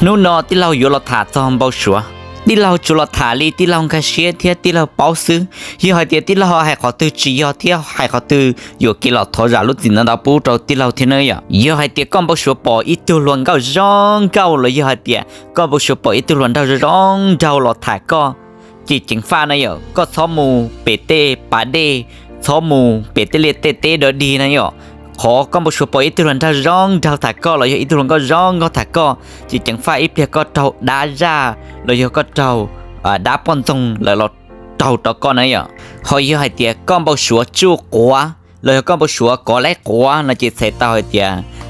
นู้นที่เราอยู่เราถาซอมเบาชัวที่เราจุลถาลีที่เรากระเชียเทียที่เราเป้าซื้อยี่ห้อเดียที่เราให้เขาตื้อจียอเที่ยวให้เขาตื้ออยู่กี่เราทอราลุจินนั่นเราปูเราที่เราที่เนยยี่ห้อเดียก็เบาชัวปออีตัวล้วนก็ร้องเก่าเลยยี่ห้อเดียก็เบาชัวปออีตัวล้วนเราร้องเจ้าเราถ่ายก็จีจิงฟ้าเนยก็ซ้อมูเปเต้ปาเด้ซ้อมูเปเต้เลเต้เต้ดอดีเนยขอก็มาช่วยปล่อยอิตรันท่าร้องดาวถักก็เลยอิตรันก็ร้องก็ถักก็จีจังฟ้าอิเพียก็เจ้าดาจ้าเลยก็เจ้าดาปอนตรงเลยเราเจ้าต่อก็นั่นหอยให้เตียก็มาช่วยจูกัวเลยก็มาช่วยก็แลกกัวนั่นจีใส่เต้าให้เตีย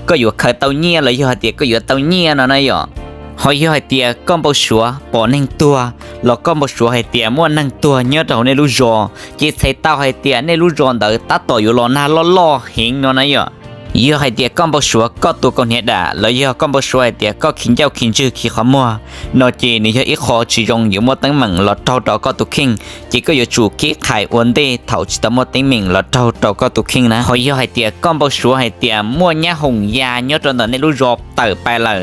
ก็อยู่เคยเต้าเงี้ยเลยให้เตียก็อยู่เต้าเงี้ยนั่นหอยให้เตียก็มาช่วยปอนั่งตัวแล้วก็มาช่วยให้เตียม้วนนั่งตัวเนื้อเราในรูจอจีใส่เต้าให้เตียในรูจอเดินตัดต่ออยู่รอหน้าล่อเห็นนั่นยี่ห้อเดียก็บ่ชัวก็ตัวก็เนี่ยด่าแล้วยี่ห้อก็บ่ชัวเดียก็ขิงเจ้าขิงจื้อขี้ขมัวนอจีนี่อีคอจีรงอยู่หมดตั้งมั่งแล้วเท่าต่อก็ตุคิงจีก็อยู่จู่ขี้ไข่อ้วนเด้เท่าจีตหมดตั้งมั่งแล้วเท่าต่อก็ตุคิงนะหอยยี่ห้อเดียก็บ่ชัวให้เดียมั่วเนี่ยหงยาเนี่ยตอนนั้นในรู้รอบเติบไปเลย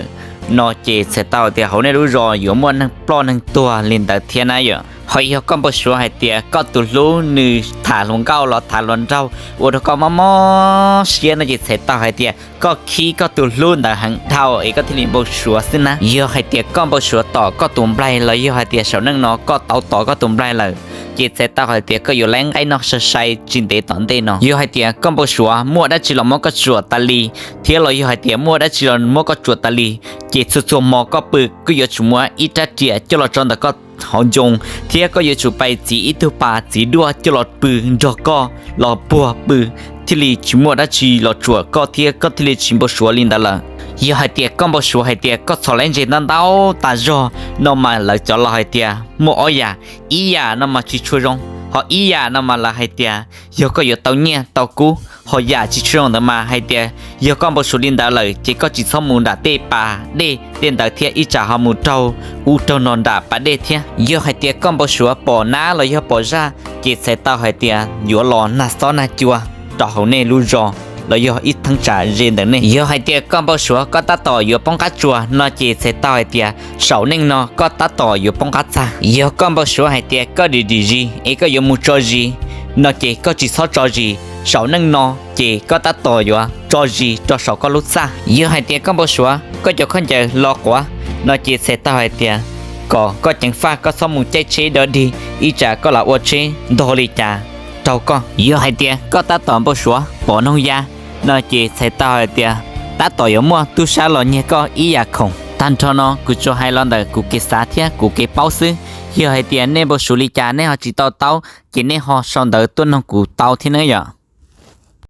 นอจีเสร็จเต่าเดียเขาในรู้รออยู่มั่วนั่งปล้อนนั่งตัวลินแต่เทียนนะหอยก็บ่ชัวให้เดียก็ตุรู้นือถาลงเก้าหลอดถาลนเจ้าอุดก็มอเชียนจิตเสร็จต่อให้เดียก็ขี้ก็ตุลุ่นแต่หังเท่าเอก็ที่ลินบ่ชัวสินะเยอะให้เดียก็บ่ชัวต่อก็ตุ่มไรเลยเยอะให้เดียเสานั่งนอก็เต่าต่อก็ตุ่มไรเลยจิตเสร็จต่อให้เดียก็อยู่แรงไอ้นอกใช้จินเดตอนเดนเยอะให้เดียก็บ่ชัวมั่วได้จิลมก็จวดตาลีเที่ยวเลยเยอะให้เดียมั่วได้จิลมก็จวดตาลีจิตสุดๆมอก็ปึกก็อยู่ชัวอีจัดเจียจลอจอนแต่ก็หงจงเที่ยก็อยู่จุไปจีอิทุปาจีดัวจลอดปืนจอก็หลอปัวปืนที่ลีชิมัวดัชีหลอจัวก็เที่ยก็ที่ลีชิมบชัวลินดาละยี่ให้เตียก็บชัวให้เตียก็สอนเล่นเจนันดาวตาจอนอมาเลยจะรอให้เตียมัวอ้อยอียานอมาชิช่วยรงhọ ý ya nó mà là hai tia giờ có giờ tàu nhẹ tàu cũ họ ya chỉ trông đó mà hai tia giờ con bộ số liên đã lời chỉ có chỉ số muốn đã tê pa đê tiền đã thiệt ít trả họ muốn trâu u trâu non đã pa đê thiệt giờ hai tia con bộ số bỏ ná rồi giờ bỏ ra chỉ sẽ tao hai tia giờ lò na xó na chua trò hậu nè lu rò rồi giờ ít thằng trả riêng đấy này giờ hai tia con bao số có ta tỏi giờ bông cá chua nó chỉ sẽ tao hai tia sầu nên nó có ta tỏi giờ bông cá cha giờ con bao số hai tia có đi gì ấy có giờ mua cho gì nó chỉ có chỉ sót cho gì sầu nên nó chỉ có ta tỏi giờ cho gì cho sầu có lúc xa giờ hai tia con bao số có giờ không chờ lo quá nó chỉ sẽ tao hai tia có chẳng pha có xong một trái chế đó đi ý trả có là ô chế đồ đi trả trâu con giờ hai tia có ta tỏi bao số bỏ nông gia nó chỉ sẽ tao tia ta tỏi ở mua tu sa lò nhẹ có ý à không tan cho nó cứ cho hai lon đời cụ cái xá thia cụ cái bao xứ giờ hai tia nên bao số lý cha nên họ chỉ tao chỉ nên họ son đời tuân nó cụ tao thế nữa vậy